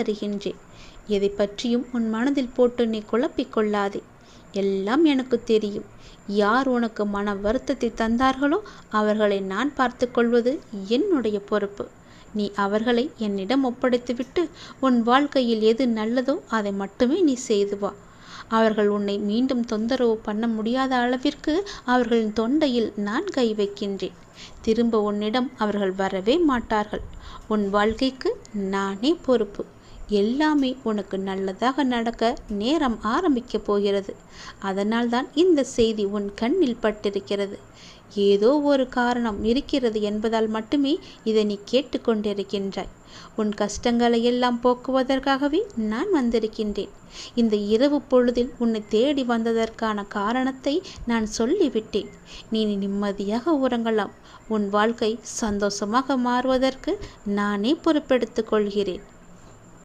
அறிகின்றேன். எதை பற்றியும் உன் மனதில் போட்டு நீ குழப்பிக் கொள்ளாதே. எல்லாம் எனக்கு தெரியும். யார் உனக்கு மன வருத்தத்தை தந்தார்களோ அவர்களை நான் பார்த்து கொள்வது என்னுடைய பொறுப்பு. நீ அவர்களை என்னிடம் ஒப்படைத்துவிட்டு உன் வாழ்க்கையில் எது நல்லதோ அதை மட்டுமே நீ செய்து வா. அவர்கள் உன்னை மீண்டும் தொந்தரவு பண்ண முடியாத அளவிற்கு அவர்களின் தொண்டையில் நான் கை வைக்கின்றேன். திரும்ப உன்னிடம் அவர்கள் வரவே மாட்டார்கள். உன் வாழ்க்கைக்கு நானே பொறுப்பு. எல்லாமே உனக்கு நல்லதாக நடக்க நேரம் ஆரம்பிக்கப் போகிறது. அதனால்தான் இந்த செய்தி உன் கண்ணில் பட்டிருக்கிறது. ஏதோ ஒரு காரணம் இருக்கிறது என்பதால் மட்டுமே இதை நீ கேட்டுக்கொண்டிருக்கின்றாய். உன் கஷ்டங்களை எல்லாம் போக்குவதற்காகவே நான் வந்திருக்கின்றேன். இந்த இரவு பொழுதில் உன்னை தேடி வந்ததற்கான காரணத்தை நான் சொல்லிவிட்டேன். நீ நிம்மதியாக உறங்கலாம். உன் வாழ்க்கை சந்தோஷமாக மாறுவதற்கு நானே பொறுப்பெடுத்துக் கொள்கிறேன்.